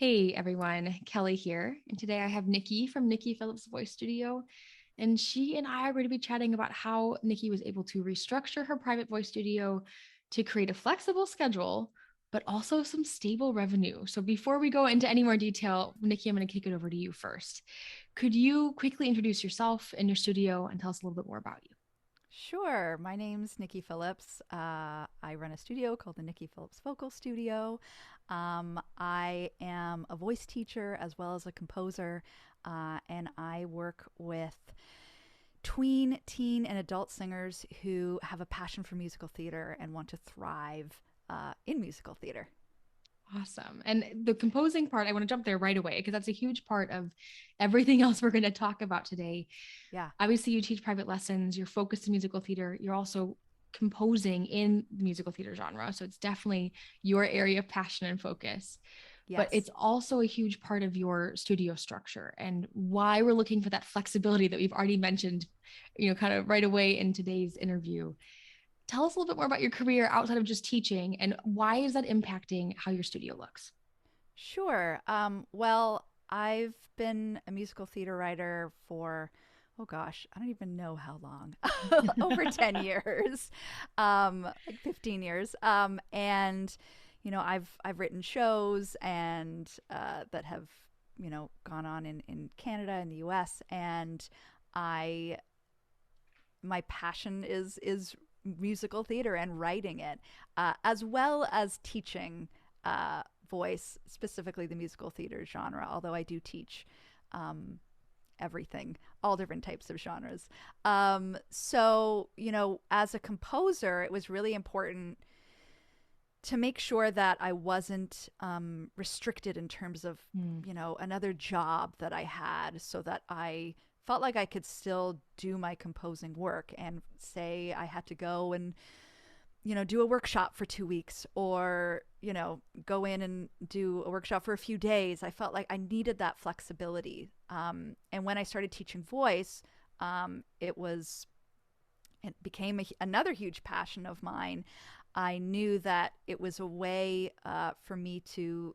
Hey everyone, Kelly here. And today I have Nikki from Nikki Phillips Voice Studio. And she and I are going to be chatting about how Nikki was able to restructure her private voice studio to create a flexible schedule, but also some stable revenue. So before we go into any more detail, Nikki, I'm going to kick it over to you first. Could you quickly introduce yourself and your studio and tell us a little bit more about you? Sure. My name's Nicky Phillips. I run a studio called the Nicky Phillips Vocal Studio. I am a voice teacher as well as a composer, and I work with tween, teen, and adult singers who have a passion for musical theater and want to thrive in musical theater. Awesome. And the composing part, I want to jump there right away because that's a huge part of everything else we're going to talk about today. Yeah. Obviously, you teach private lessons, you're focused in musical theater, you're also composing in the musical theater genre. So it's definitely your area of passion and focus. But Yes. it's also a huge part of your studio structure and why we're looking for that flexibility that we've already mentioned, kind of right away in today's interview. Tell us a little bit more about your career outside of just teaching and why is that impacting how your studio looks? Sure. Well, I've been a musical theater writer for, oh gosh, I don't even know how long, over 10 years, like 15 years. I've written shows and that have, gone on in Canada and the US. And I, my passion is musical theater and writing it, as well as teaching voice, specifically the musical theater genre, although I do teach um, everything, all different types of genres. As a composer, it was really important to make sure that I wasn't restricted in terms of, Mm. another job that I had, so that I felt like I could still do my composing work. And say I had to go and do a workshop for 2 weeks, or go in and do a workshop for a few days. I felt like I needed that flexibility. And when I started teaching voice, it was it became another huge passion of mine. I knew that it was a way for me to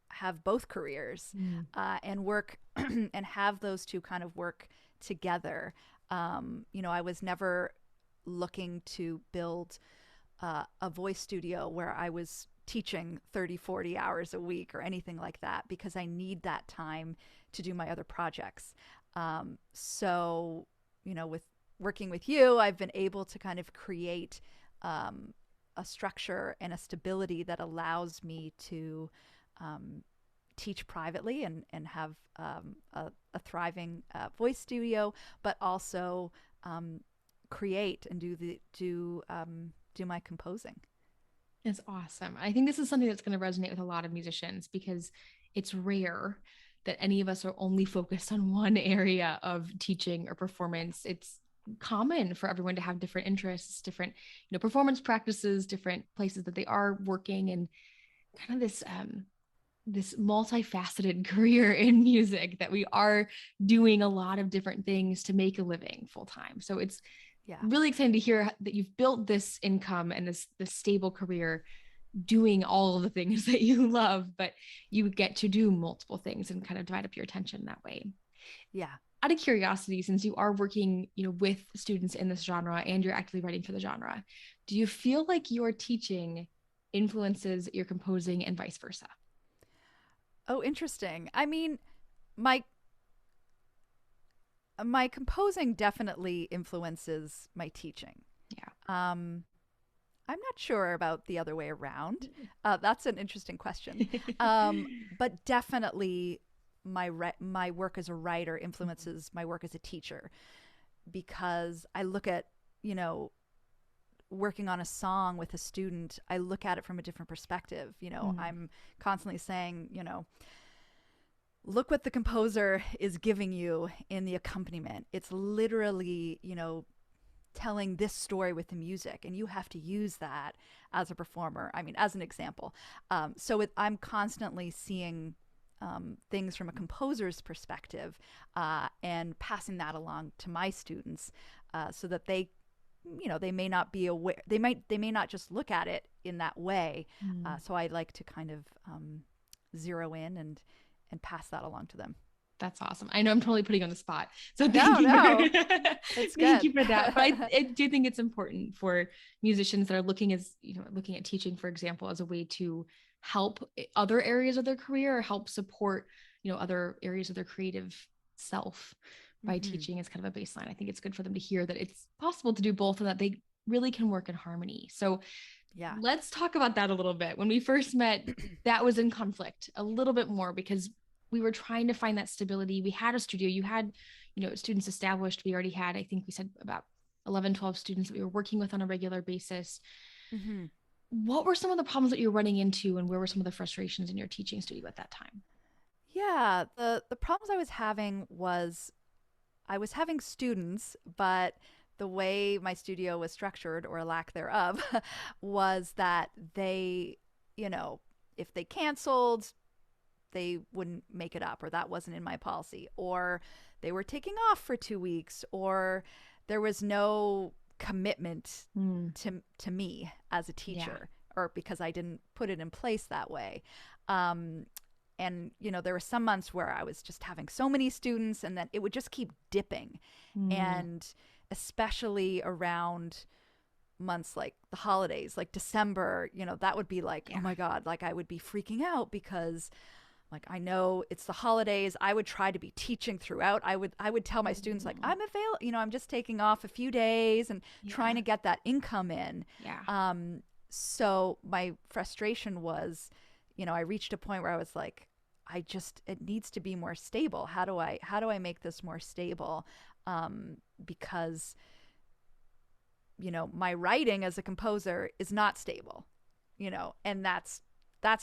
have both careers Mm. and work and have those two kind of work together. I was never looking to build a voice studio where I was teaching 30, 40 hours a week or anything like that, because I need that time to do my other projects. With working with you, I've been able to kind of create a structure and a stability that allows me to um, teach privately and have a thriving voice studio, but also create and do my composing. It's awesome. I think this is something that's going to resonate with a lot of musicians because it's rare that any of us are only focused on one area of teaching or performance. It's common for everyone to have different interests, different, performance practices, different places that they are working, and kind of this multifaceted career in music that we are doing a lot of different things to make a living full time. So it's Yeah. really exciting to hear that you've built this income and this stable career doing all of the things that you love, but you get to do multiple things and kind of divide up your attention that way. Yeah. Out of curiosity, since you are working, with students in this genre and you're actively writing for the genre, do you feel like your teaching influences your composing and vice versa? Oh, interesting. I mean, my my composing definitely influences my teaching. Yeah. Um, I'm not sure about the other way around. That's an interesting question. But definitely, my work as a writer influences my work as a teacher, because I look at, you know working on a song with a student, I look at it from a different perspective. Mm. I'm constantly saying, look what the composer is giving you in the accompaniment. It's literally, telling this story with the music, and you have to use that as a performer. I mean, as an example. I'm constantly seeing things from a composer's perspective, and passing that along to my students, so that they may not be aware. They may not just look at it in that way. Mm. So I like to kind of zero in and pass that along to them. That's awesome. I know I'm totally putting you on the spot. So thank No, you no, for it's thank good. you for that. But I do think it's important for musicians that are looking looking at teaching, for example, as a way to help other areas of their career or help support, other areas of their creative self by Mm-hmm. teaching as kind of a baseline. I think it's good for them to hear that it's possible to do both and that they really can work in harmony. So Yeah. let's talk about that a little bit. When we first met, that was in conflict a little bit more because we were trying to find that stability. We had a studio, you had, students established. We already had, I think we said about 11, 12 students that we were working with on a regular basis. Mm-hmm. What were some of the problems that you're running into and where were some of the frustrations in your teaching studio at that time? Yeah, the problems I was having was I was having students, but the way my studio was structured, or a lack thereof, was that they, you know, if they canceled, they wouldn't make it up, or that wasn't in my policy, or they were taking off for 2 weeks, or there was no commitment to me as a Yeah. teacher, or because I didn't put it in place that way. Um, and there were some months where I was just having so many students, and then it would just keep dipping, and especially around months like the holidays, like December, that would be like, Yeah. oh my God, like I would be freaking out because like I know it's the holidays. I would try to be teaching throughout. I would tell my students like I'm available, I'm just taking off a few days and trying to get that income in. Yeah. So my frustration was, I reached a point where I was like, it needs to be more stable. How do I make this more stable? Because my writing as a composer is not stable, and that's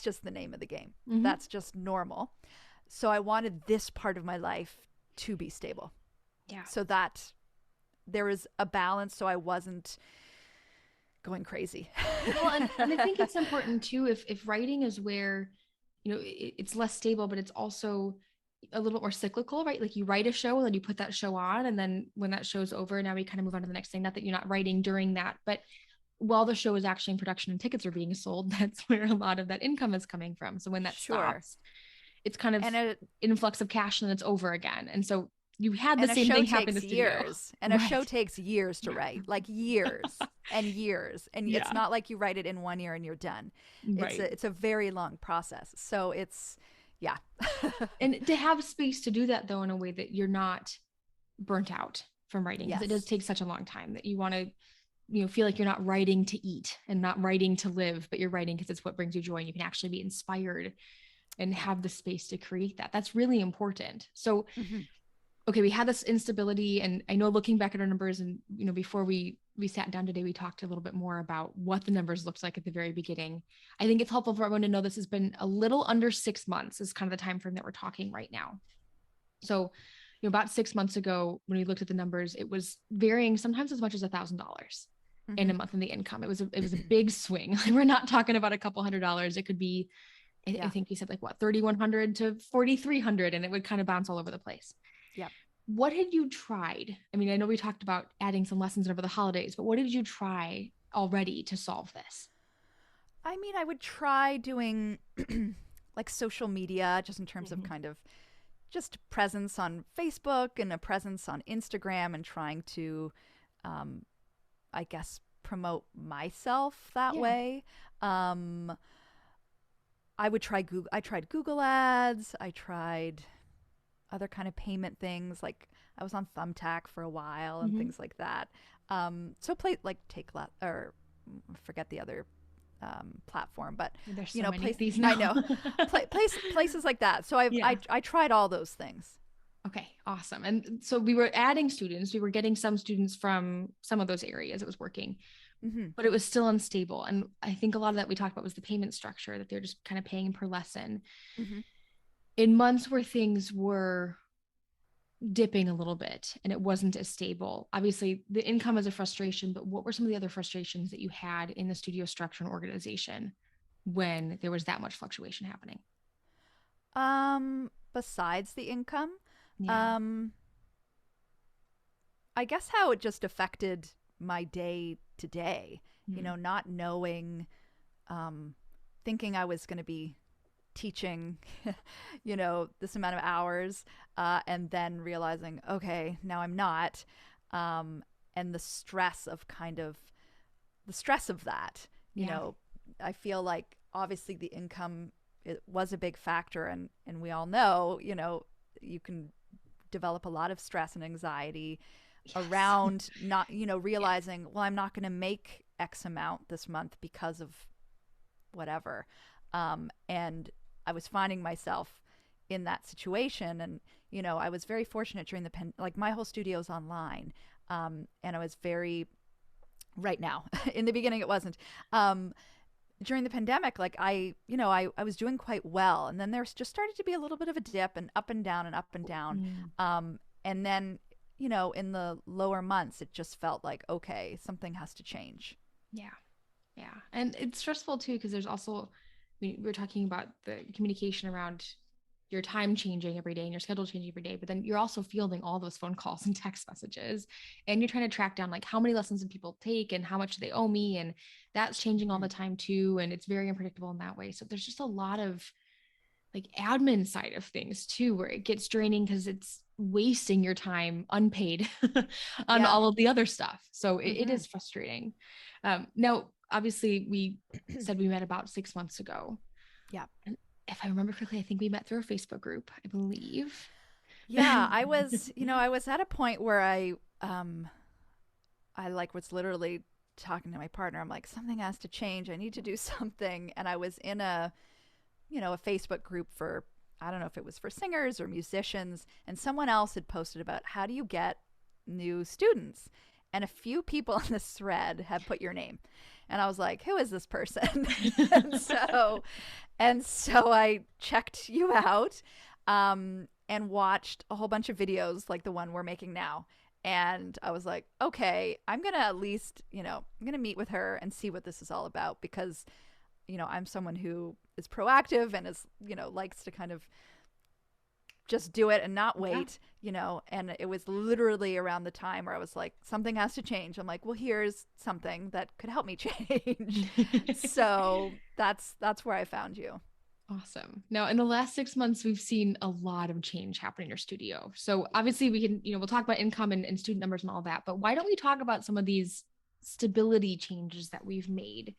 just the name of the game. Mm-hmm. That's just normal. So I wanted this part of my life to be stable. Yeah. So that there was a balance, so I wasn't going crazy. Well, and I think it's important too, if writing is where, it's less stable, but it's also a little bit more cyclical, right? Like you write a show and then you put that show on, and then when that show's over, now we kind of move on to the next thing. Not that you're not writing during that, but while the show is actually in production and tickets are being sold, that's where a lot of that income is coming from. So when that Sure. stops, it's kind of And influx of cash and it's over again. And so you had the a same show thing happen in takes the studio. years, and a Right. show takes years to write, like years and years, and Yeah. it's not like you write it in 1 year and you're done. Right. It's a very long process. So it's yeah. And to have space to do that though in a way that you're not burnt out from writing, because it does Yes. take such a long time that you want to feel like you're not writing to eat and not writing to live, but you're writing because it's what brings you joy, and you can actually be inspired and have the space to create that. That's really important. So Mm-hmm. okay, we had this instability, and I know looking back at our numbers, and before we sat down today, we talked a little bit more about what the numbers looked like at the very beginning. I think it's helpful for everyone to know this has been a little under 6 months is kind of the time frame that we're talking right now. So about 6 months ago, when we looked at the numbers, it was varying sometimes as much as $1,000 in a month in the income. It was a big swing. We're not talking about a couple $100s. It could be, I think you said like what, 3,100 to 4,300, and it would kind of bounce all over the place. Yeah. What had you tried? I mean, I know we talked about adding some lessons over the holidays, but what did you try already to solve this? I mean, I would try doing like social media, just in terms of Mm-hmm. kind of just presence on Facebook and a presence on Instagram, and trying to, I guess, promote myself that way. I would try Google. I tried Google Ads. I tried other kind of payment things. Like I was on Thumbtack for a while and things like that. So play like or forget the other platform, but There's so many of these now. I know places like that. So I tried all those things. Okay, awesome. And so we were adding students. We were getting some students from some of those areas. It was working, but it was still unstable. And I think a lot of that we talked about was the payment structure, that they're just kind of paying per lesson. In months where things were dipping a little bit and it wasn't as stable, obviously the income is a frustration, but what were some of the other frustrations that you had in the studio structure and organization when there was that much fluctuation happening? Besides the income, Yeah. I guess how it just affected my day to day, not knowing, thinking I was going to be teaching, this amount of hours, and then realizing, okay, now I'm not. And the stress of that, you Yeah. know, I feel like obviously the income, it was a big factor. And we all know, you can develop a lot of stress and anxiety Yes. around not, Yeah. realizing, well, I'm not going to make X amount this month because of whatever. And I was finding myself in that situation. And, I was very fortunate during like my whole studio's online. And I was very, right now, in the beginning, it wasn't. During the pandemic, like I was doing quite well. And then there's just started to be a little bit of a dip and up and down and up and down. Mm. And then, in the lower months, it just felt like, okay, something has to change. Yeah. Yeah. And it's stressful too, because there's also, we were talking about the communication around your time changing every day and your schedule changing every day, but then you're also fielding all those phone calls and text messages, and you're trying to track down like how many lessons did people take and how much do they owe me. And that's changing all Mm-hmm. the time too. And it's very unpredictable in that way. So there's just a lot of like admin side of things too, where it gets draining because it's wasting your time unpaid on Yeah. all of the other stuff. So it Mm-hmm. is frustrating. Now, obviously, we said we met about 6 months ago. Yeah. And if I remember correctly, I think we met through a Facebook group, I believe. Yeah, I was at a point where I like was literally talking to my partner. I'm like, something has to change. I need to do something. And I was in a Facebook group for, I don't know if it was for singers or musicians, and someone else had posted about how do you get new students? And a few people in this thread had put your name. And I was like, who is this person? and so and so I checked you out, and watched a whole bunch of videos like the one we're making now. And I was like, okay, I'm going to at least, I'm going to meet with her and see what this is all about, because, I'm someone who is proactive and likes to kind of just do it and not Yeah. wait, and it was literally around the time where I was like, something has to change. I'm like, well, here's something that could help me change. So that's where I found you. Awesome. Now, in the last 6 months, we've seen a lot of change happen in your studio. So obviously we can, we'll talk about income and student numbers and all that, but why don't we talk about some of these stability changes that we've made?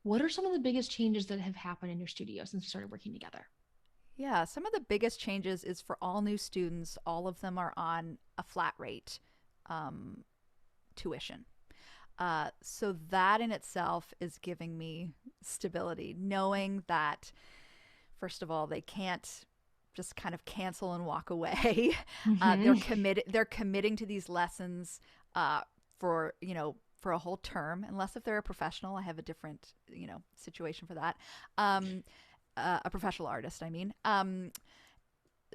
What are some of the biggest changes that have happened in your studio since we started working together? Yeah, some of the biggest changes is for all new students, all of them are on a flat rate um, tuition. So that in itself is giving me stability, knowing that, first of all, they can't just kind of cancel and walk away. They're Mm-hmm. committed. They're committing to these lessons for for a whole term, unless if they're a professional. I have a different situation for that. Um, a professional artist, I mean.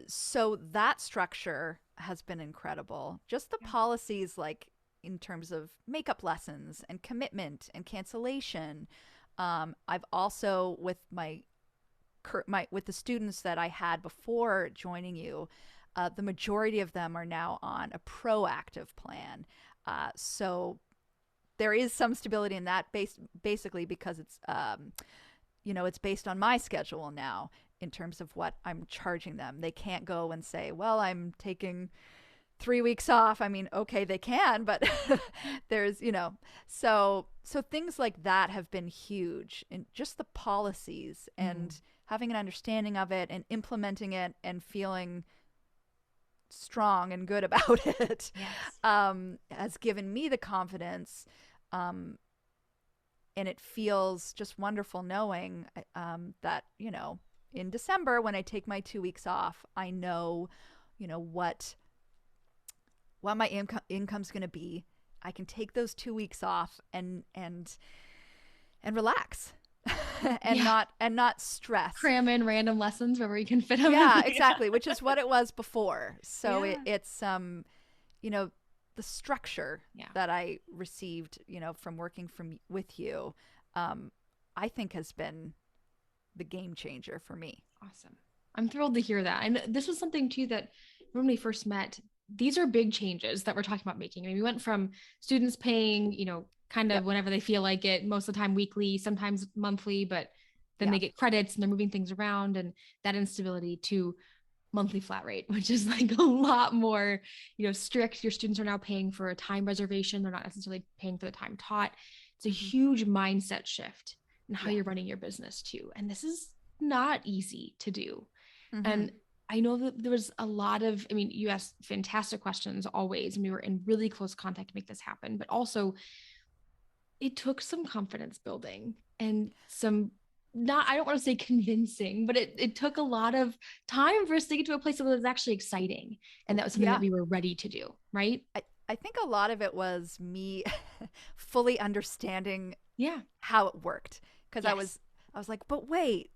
So that structure has been incredible. Just the Yeah. policies, like in terms of makeup lessons and commitment and cancellation. I've also, with with the students that I had before joining you, the majority of them are now on a proactive plan. So there is some stability in that, basically because it's based on my schedule now in terms of what I'm charging them. They can't go and say, well, I'm taking 3 weeks off. I mean, okay, they can, but there's, so things like that have been huge, and just the policies Mm. and having an understanding of it and implementing it and feeling strong and good about it Yes. has given me the confidence. Um, and it feels just wonderful knowing that in December when I take my 2 weeks off, I know what my income's going to be. I can take those 2 weeks off and relax and Yeah. not stress. Cram in random lessons wherever you can fit them. Yeah, Yeah. exactly, which is what it was before. So Yeah. it's you know the structure Yeah. that I received from working with you, um, I think has been the game changer for me. Awesome. I'm thrilled to hear that. And this was something too that when we first met, these are big changes that we're talking about making. I mean, we went from students paying, kind of Yep. whenever they feel like it, most of the time weekly, sometimes monthly, but then Yeah. they get credits and they're moving things around and that instability, to monthly flat rate, which is like a lot more, strict. Your students are now paying for a time reservation. They're not necessarily paying for the time taught. It's a Mm-hmm. huge mindset shift in how Yeah. you're running your business too. And this is not easy to do. Mm-hmm. And I know that there was a lot of, I mean, you asked fantastic questions always, and we were in really close contact to make this happen, but also it took some confidence building and some, not, I don't want to say convincing, but it took a lot of time for us to get to a place that was actually exciting. And that was something that Yeah. we were ready to do. Right. I think a lot of it was me fully understanding Yeah. how it worked, because Yes. I was like, but wait,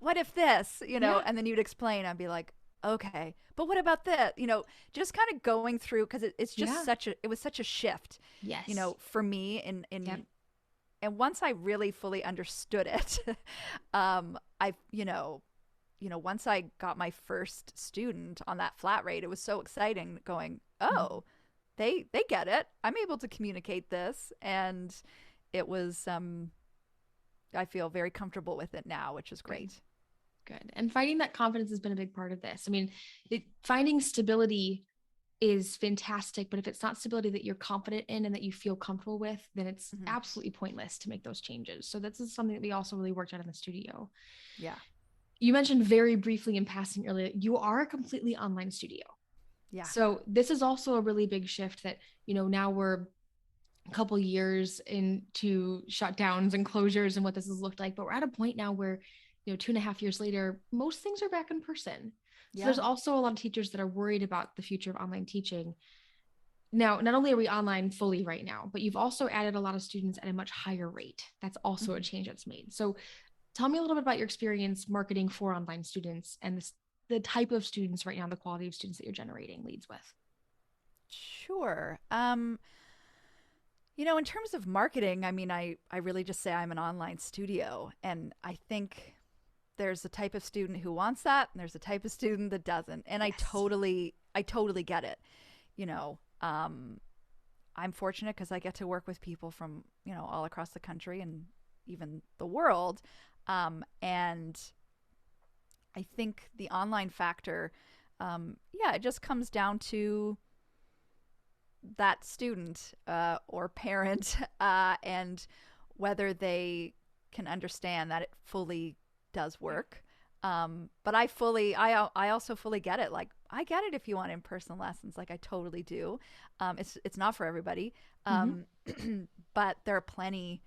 what if this, Yeah. and then you'd explain, I'd be like, okay, but what about this, just kind of going through, because it's just Yeah. it was such a shift, Yes. for me Yep. and once I really fully understood it, I, once I got my first student on that flat rate, it was so exciting going, Mhm. oh, they get it. I'm able to communicate this, and it was I feel very comfortable with it now, which is Good. great. Good. And finding that confidence has been a big part of this. I mean, finding stability is fantastic, but if it's not stability that you're confident in and that you feel comfortable with, then it's Hmm. absolutely pointless to make those changes. So this is something that we also really worked on in the studio. Yeah. You mentioned very briefly in passing earlier, you are a completely online studio. Yeah. So this is also a really big shift that, now we're a couple years into shutdowns and closures and what this has looked like, but we're at a point now where, 2.5 years later, most things are back in person. So Yeah. there's also a lot of teachers that are worried about the future of online teaching. Now, not only are we online fully right now, but you've also added a lot of students at a much higher rate. That's also a Hmm. change that's made. So tell me a little bit about your experience marketing for online students and the type of students right now, the quality of students that you're generating leads with. Sure. In terms of marketing, I mean, I really just say I'm an online studio, and I think there's a type of student who wants that, and there's a type of student that doesn't, and Yes. I totally get it. You know, um, I'm fortunate because I get to work with people from all across the country and even the world, and I think the online factor, yeah, it just comes down to that student or parent and whether they can understand that it fully does Yeah. work. But I also fully get it. Like, I get it if you want in-person lessons. Like, I totally do. It's not for everybody. Mm-hmm. Um, but there are plenty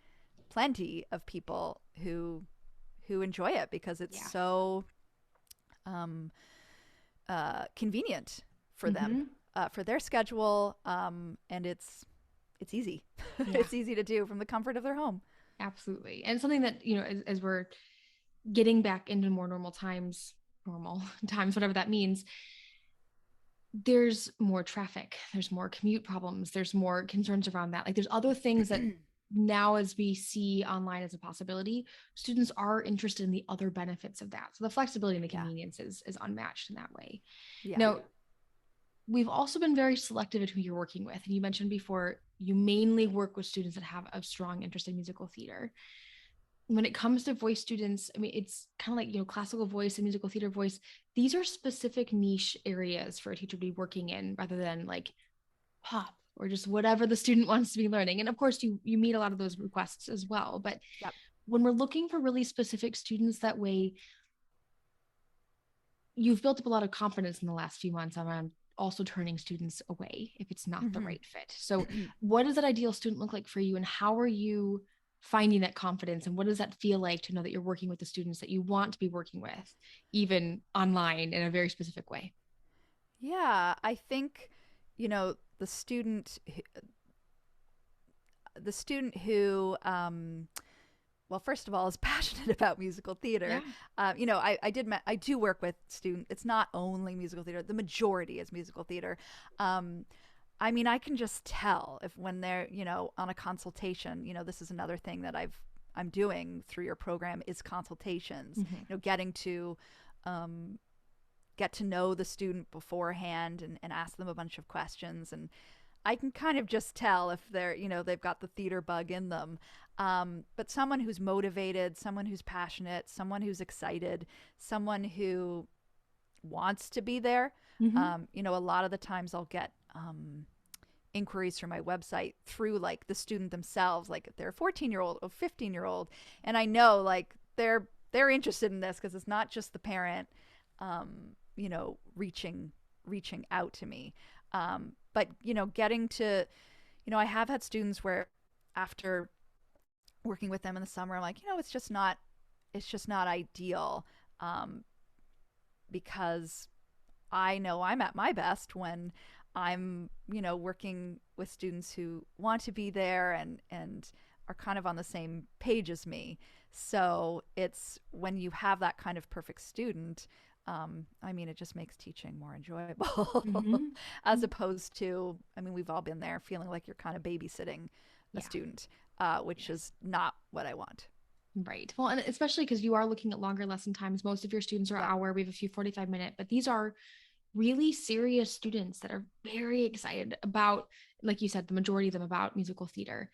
of people who enjoy it because it's Yeah. so um, convenient for them, Mm-hmm. for their schedule, and it's easy. Yeah. It's easy to do from the comfort of their home. Absolutely. And something that, as we're getting back into more normal times, whatever that means, there's more traffic, there's more commute problems, there's more concerns around that. Like there's other things that now, as we see online as a possibility, students are interested in the other benefits of that. So the flexibility and the Yeah, convenience is unmatched in that way. yeah, Now, we've also been very selective in who you're working with. And you mentioned before, you mainly work with students that have a strong interest in musical theater. When it comes to voice students, I mean, it's kind of like, classical voice and musical theater voice. These are specific niche areas for a teacher to be working in rather than like pop or just whatever the student wants to be learning. And of course, you meet a lot of those requests as well. But yep. when we're looking for really specific students that way, you've built up a lot of confidence in the last few months around also turning students away if it's not the Hmm. right fit. So, what does that ideal student look like for you, and how are you finding that confidence? And what does that feel like to know that you're working with the students that you want to be working with, even online in a very specific way? Yeah, I think the student who well, first of all, is passionate about musical theater. Yeah. I do work with students. It's not only musical theater. The majority is musical theater. Um, I mean, I can just tell if when they're, on a consultation, this is another thing that I'm doing through your program is consultations, Mm-hmm. getting to get to know the student beforehand and ask them a bunch of questions. And I can kind of just tell if they're, they've got the theater bug in them. But someone who's motivated, someone who's passionate, someone who's excited, someone who wants to be there. Mm-hmm. A lot of the times I'll get inquiries from my website through like the student themselves, like if they're a 14-year-old or 15-year-old, and I know like they're interested in this because it's not just the parent, reaching out to me. But getting to, I have had students where after working with them in the summer, I'm like, it's just not ideal, because I know I'm at my best when I'm, working with students who want to be there and are kind of on the same page as me. So it's when you have that kind of perfect student, it just makes teaching more enjoyable Mm-hmm. as opposed to, we've all been there feeling like you're kind of babysitting a Yeah. student, which Yes. is not what I want. Right. Well, and especially because you are looking at longer lesson times. Most of your students are an Yeah. hour. We have a few 45-minute, but these are really serious students that are very excited about, like you said, the majority of them about musical theater.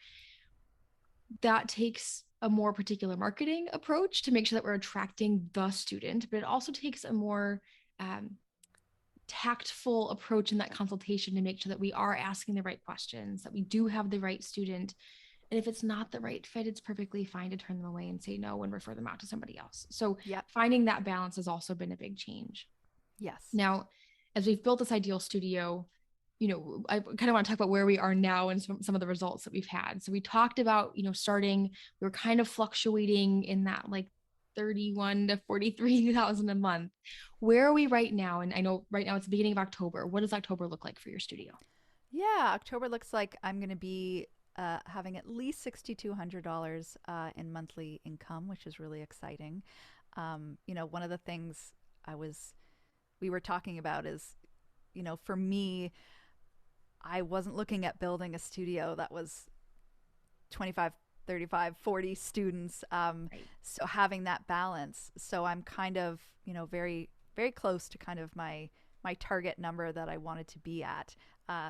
That takes a more particular marketing approach to make sure that we're attracting the student, but it also takes a more um, tactful approach in that consultation to make sure that we are asking the right questions, that we do have the right student. And if it's not the right fit, it's perfectly fine to turn them away and say no and refer them out to somebody else. So Yep. finding that balance has also been a big change. Yes. Now, as we've built this ideal studio, I kind of want to talk about where we are now and some of the results that we've had. So we talked about, starting, we were kind of fluctuating in that like 31 to 43,000 a month. Where are we right now? And I know right now it's the beginning of October. What does October look like for your studio? Yeah, October looks like I'm going to be having at least $6,200 in monthly income, which is really exciting. One of the things I was we were talking about is, for me, I wasn't looking at building a studio that was 25, 35, 40 students. Right. So having that balance. So I'm kind of, very, very close to kind of my target number that I wanted to be at.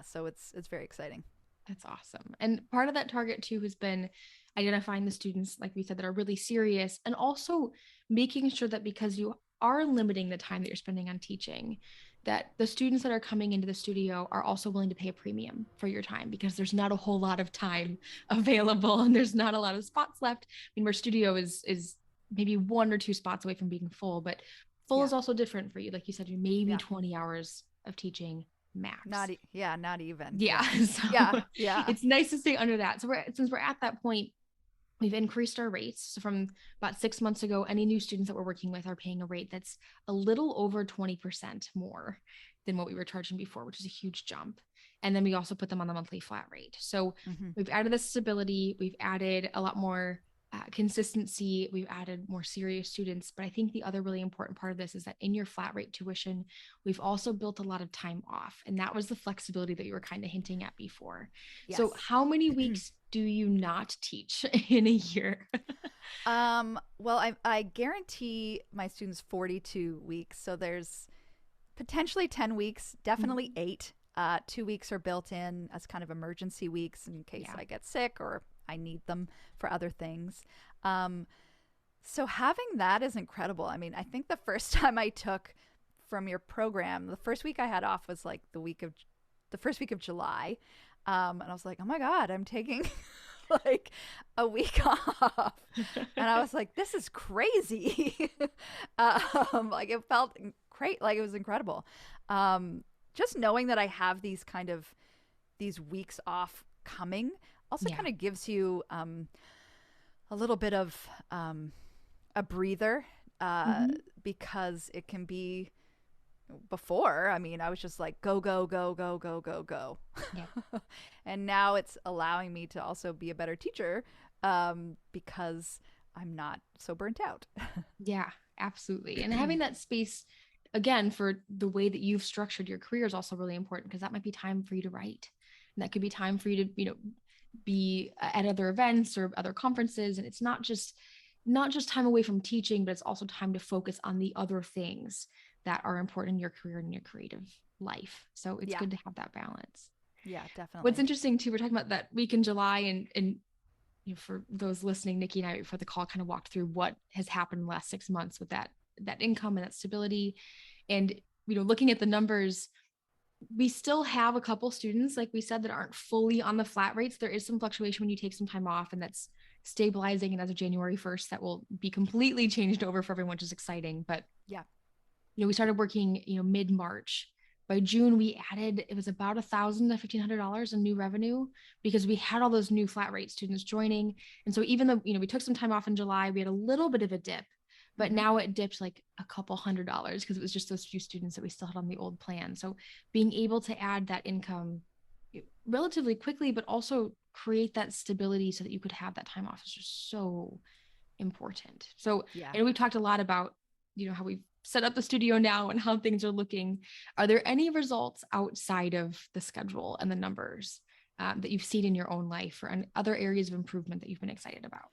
So it's very exciting. That's awesome. And part of that target too has been identifying the students, like we said, that are really serious, and also making sure that because you are limiting the time that you're spending on teaching, that the students that are coming into the studio are also willing to pay a premium for your time because there's not a whole lot of time available and there's not a lot of spots left. I mean, our studio is maybe one or two spots away from being full, but full Yeah. is also different for you. Like you said, you maybe Yeah. 20 hours of teaching max. Yeah, not even. Yeah. Yeah. So Yeah. Yeah. it's nice to stay under that. So since we're at that point, we've increased our rates. So from about 6 months ago, any new students that we're working with are paying a rate that's a little over 20% more than what we were charging before, which is a huge jump. And then we also put them on the monthly flat rate. So Hmm. we've added the stability, we've added a lot more consistency, we've added more serious students. But I think the other really important part of this is that in your flat rate tuition, we've also built a lot of time off. And that was the flexibility that you were kind of hinting at before. So, Yes. how many weeks do you not teach in a year? Well, I guarantee my students 42 weeks. So there's potentially 10 weeks, definitely Mhm. 8. 2 weeks are built in as kind of emergency weeks in case Yeah. I get sick or I need them for other things. Um, so having that is incredible. I think the first time I took from your program, the first week I had off was like the first week of July. And I was like, oh my God, I'm taking like a week off. And I was like, this is crazy. Like it felt great. Like it was incredible. Just knowing that I have these weeks off coming also Yeah. kind of gives you a little bit of a breather, uh, Hmm. because it can be before. I was just like go go go go go go go, Yeah. and now it's allowing me to also be a better teacher, because I'm not so burnt out. Yeah, absolutely. And having that space again for the way that you've structured your career is also really important because that might be time for you to write. And that could be time for you to, be at other events or other conferences. And it's not just time away from teaching, but it's also time to focus on the other things that are important in your career and your creative life. So it's Yeah. good to have that balance. Yeah, What's definitely. interesting too, we're talking about that week in July, and for those listening, Nikki and I before the call kind of walked through what has happened in the last 6 months with that income and that stability. And looking at the numbers, we still have a couple students, like we said, that aren't fully on the flat rates. There is some fluctuation when you take some time off, and that's stabilizing. And as of January 1st, that will be completely changed over for everyone, which is exciting. But Yeah. we started working, mid-March. By June, we added, it was about $1,000 to $1,500 in new revenue because we had all those new flat rate students joining. And so even though, we took some time off in July, we had a little bit of a dip, but Mm-hmm. now it dipped like a couple $100 because it was just those few students that we still had on the old plan. So being able to add that income relatively quickly, but also create that stability so that you could have that time off is just so important. So Yeah. I know we've talked a lot about, how we've set up the studio now and how things are looking. Are there any results outside of the schedule and the numbers that you've seen in your own life or in other areas of improvement that you've been excited about?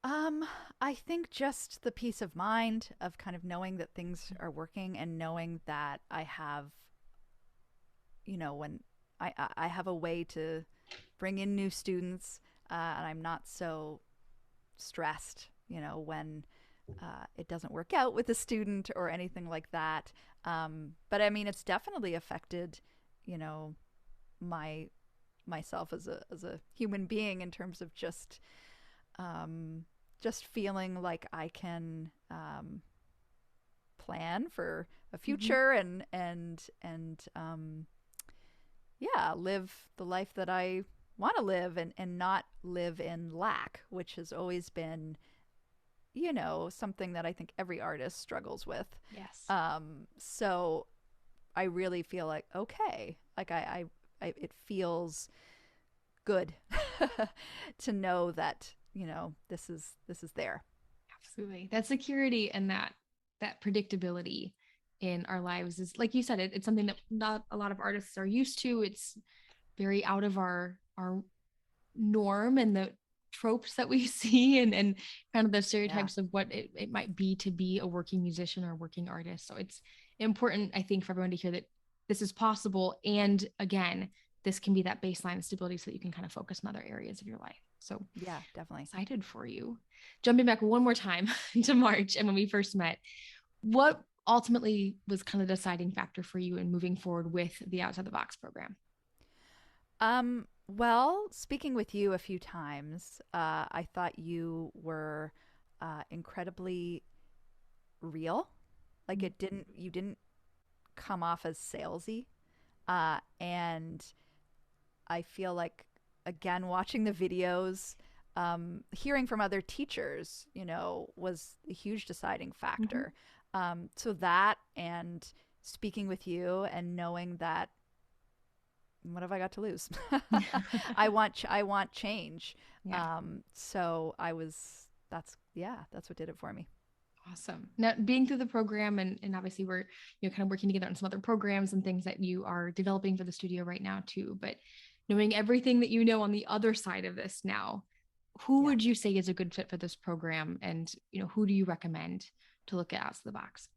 Um, I think just the peace of mind of kind of knowing that things are working and knowing that I have, when I have a way to bring in new students, and I'm not so stressed, when it doesn't work out with a student or anything like that. But I mean, it's definitely affected, you know, my myself as a human being in terms of um, just feeling like I can plan for a Mm-hmm. future and yeah, live the life that I want to live and not live in lack, which has always been, something that I think every artist struggles with. Yes. So I really feel like, okay, like it feels good to know that, this is there. Absolutely. That security and that predictability in our lives is, like you said, it's something that not a lot of artists are used to. It's very out of our norm and the tropes that we see, and kind of the Yeah. stereotypes of what it might be to be a working musician or a working artist. So it's important, I think, for everyone to hear that this is possible. And again, this can be that baseline stability so that you can kind of focus on other areas of your life. So Yeah, definitely. excited for you. Jumping back one more time to March and when we first met, what ultimately was kind of the deciding factor for you in moving forward with the Outside the Box program? Well, speaking with you a few times, I thought you were incredibly real. Like you didn't come off as salesy. And I feel like, again, watching the videos, hearing from other teachers, was a huge deciding Mm-hmm. factor. So that and speaking with you and knowing that what have I got to lose? I want change. Yeah. So I was that's what did it for me. Awesome. Now, being through the program, and obviously we're kind of working together on some other programs and things that you are developing for the studio right now too. But knowing everything that you know on the other side of this now, who Yeah. would you say is a good fit for this program, and who do you recommend to look at Outside the Box?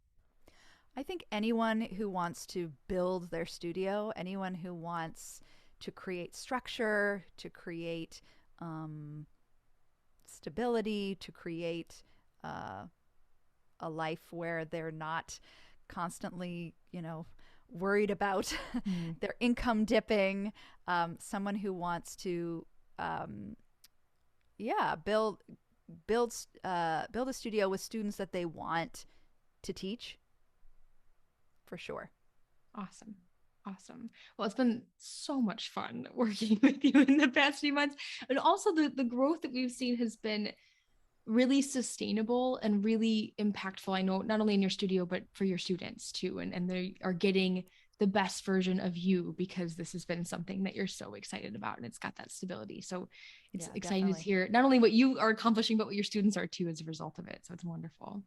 I think anyone who wants to build their studio, anyone who wants to create structure, to create um, stability, to create uh, a life where they're not constantly, worried about Mm. their income dipping. Someone who wants to, um, yeah, build a studio with students that they want to teach, for sure. Awesome. Awesome. Well, it's been so much fun working with you in the past few months. And also the growth that we've seen has been really sustainable and really impactful. I know not only in your studio, but for your students too. And they are getting the best version of you because this has been something that you're so excited about and it's got that stability. So it's Yeah, exciting to definitely. hear not only what you are accomplishing, but what your students are too as a result of it. So it's wonderful.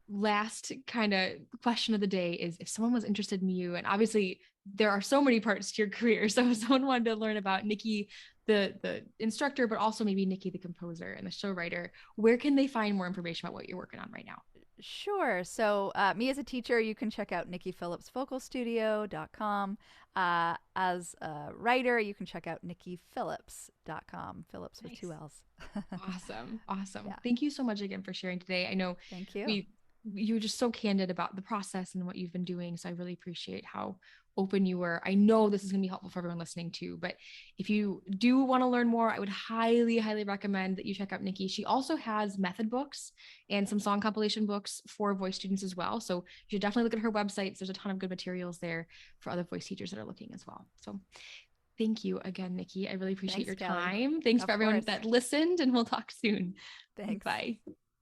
Last kind of question of the day is, if someone was interested in you, and obviously there are so many parts to your career, so if someone wanted to learn about Nicky the instructor, but also maybe Nicky the composer and the show writer, where can they find more information about what you're working on right now? Sure. So, me as a teacher, you can check out NickyPhillipsVocalStudio.com. As a writer, you can check out NickyPhillips.com. Phillips with two Nice. L's. Awesome. Awesome. Yeah. Thank you so much again for sharing today. I know Thank you. we you were just so candid about the process and what you've been doing. So I really appreciate how open you were. I know this is going to be helpful for everyone listening too, but if you do want to learn more, I would highly, highly recommend that you check out Nicky. She also has method books and some song compilation books for voice students as well. So you should definitely look at her websites. There's a ton of good materials there for other voice teachers that are looking as well. So thank you again, Nicky. I really appreciate Thanks, your Kelly. time. Thanks for Of everyone course. that listened, and we'll talk soon. Thanks. Bye.